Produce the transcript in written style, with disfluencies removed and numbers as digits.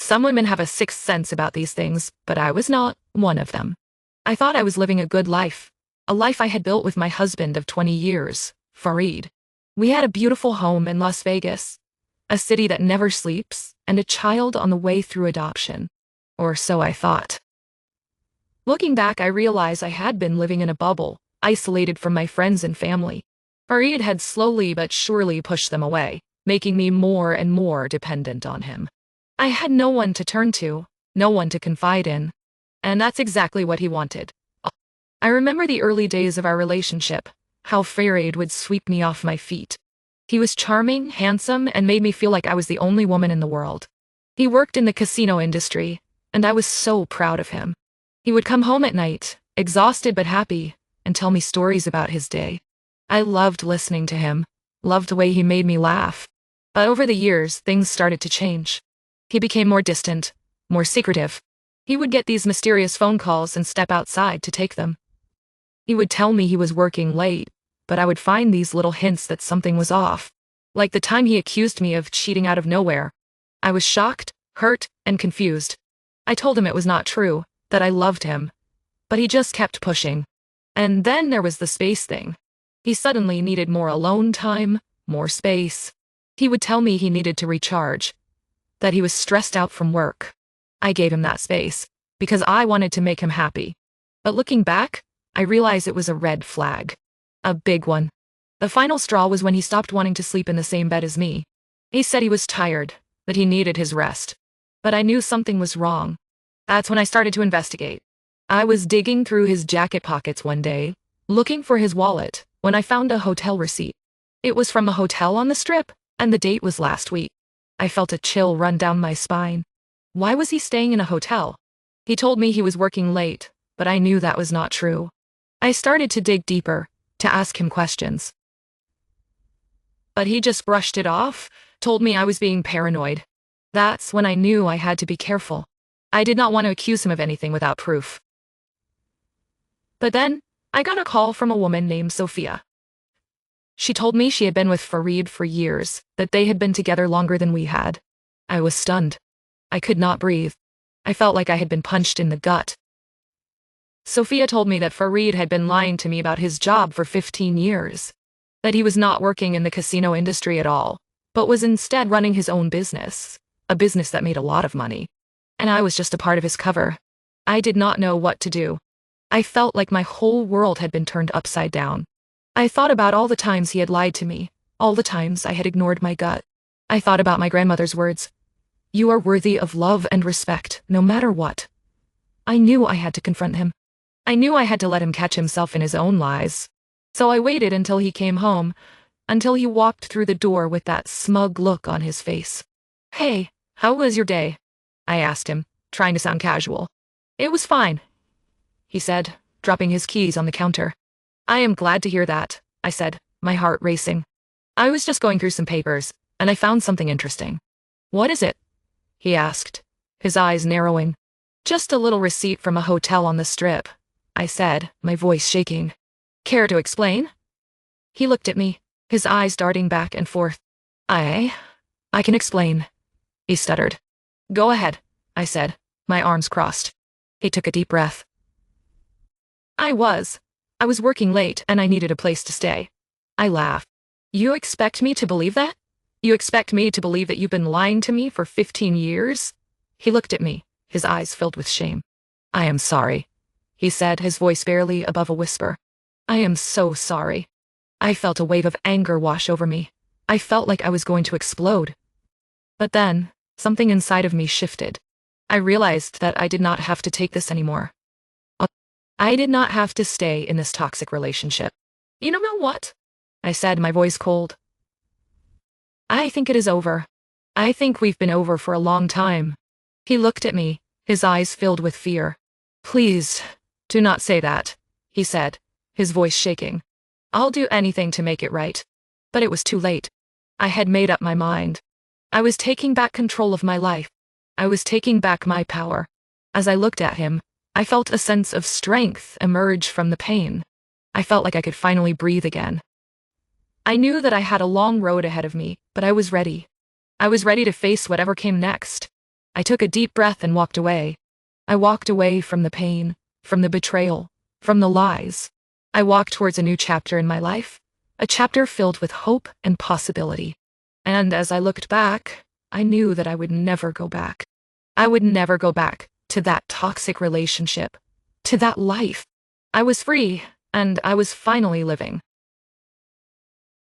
Some women have a sixth sense about these things, but I was not one of them. I thought I was living a good life, a life I had built with my husband of 20 years, Farid. We had a beautiful home in Las Vegas, a city that never sleeps, and a child on the way through adoption. Or so I thought. Looking back, I realize I had been living in a bubble, isolated from my friends and family. Farid had slowly but surely pushed them away, making me more and more dependent on him. I had no one to turn to, no one to confide in. And that's exactly what he wanted. I remember the early days of our relationship, how Farid would sweep me off my feet. He was charming, handsome, and made me feel like I was the only woman in the world. He worked in the casino industry, and I was so proud of him. He would come home at night, exhausted but happy, and tell me stories about his day. I loved listening to him, loved the way he made me laugh. But over the years, things started to change. He became more distant, more secretive. He would get these mysterious phone calls and step outside to take them. He would tell me he was working late, but I would find these little hints that something was off. Like the time he accused me of cheating out of nowhere. I was shocked, hurt, and confused. I told him it was not true, that I loved him. But he just kept pushing. And then there was the space thing. He suddenly needed more alone time, more space. He would tell me he needed to recharge, that he was stressed out from work. I gave him that space, because I wanted to make him happy. But looking back, I realized it was a red flag. A big one. The final straw was when he stopped wanting to sleep in the same bed as me. He said he was tired, that he needed his rest. But I knew something was wrong. That's when I started to investigate. I was digging through his jacket pockets one day, looking for his wallet, when I found a hotel receipt. It was from a hotel on the Strip, and the date was last week. I felt a chill run down my spine. Why was he staying in a hotel? He told me he was working late, but I knew that was not true. I started to dig deeper, to ask him questions. But he just brushed it off, told me I was being paranoid. That's when I knew I had to be careful. I did not want to accuse him of anything without proof. But then, I got a call from a woman named Sophia. She told me she had been with Farid for years, that they had been together longer than we had. I was stunned. I could not breathe. I felt like I had been punched in the gut. Sophia told me that Farid had been lying to me about his job for 15 years, that he was not working in the casino industry at all, but was instead running his own business, a business that made a lot of money. And I was just a part of his cover. I did not know what to do. I felt like my whole world had been turned upside down. I thought about all the times he had lied to me, all the times I had ignored my gut. I thought about my grandmother's words. You are worthy of love and respect, no matter what. I knew I had to confront him. I knew I had to let him catch himself in his own lies. So I waited until he came home, until he walked through the door with that smug look on his face. Hey, how was your day? I asked him, trying to sound casual. It was fine, he said, dropping his keys on the counter. I am glad to hear that, I said, my heart racing. I was just going through some papers, and I found something interesting. What is it? He asked, his eyes narrowing. Just a little receipt from a hotel on the Strip, I said, my voice shaking. Care to explain? He looked at me, his eyes darting back and forth. I can explain, he stuttered. Go ahead, I said, my arms crossed. He took a deep breath. I was working late and I needed a place to stay. I laughed. You expect me to believe that? You expect me to believe that you've been lying to me for 15 years? He looked at me, his eyes filled with shame. I am sorry, he said, his voice barely above a whisper. I am so sorry. I felt a wave of anger wash over me. I felt like I was going to explode. But then, something inside of me shifted. I realized that I did not have to take this anymore. I did not have to stay in this toxic relationship. You know what? I said, my voice cold. I think it is over. I think we've been over for a long time. He looked at me, his eyes filled with fear. Please, do not say that, he said, his voice shaking. I'll do anything to make it right. But it was too late. I had made up my mind. I was taking back control of my life. I was taking back my power. As I looked at him, I felt a sense of strength emerge from the pain. I felt like I could finally breathe again. I knew that I had a long road ahead of me, but I was ready. I was ready to face whatever came next. I took a deep breath and walked away. I walked away from the pain, from the betrayal, from the lies. I walked towards a new chapter in my life, a chapter filled with hope and possibility. And as I looked back, I knew that I would never go back. I would never go back to that toxic relationship, to that life. I was free, and I was finally living.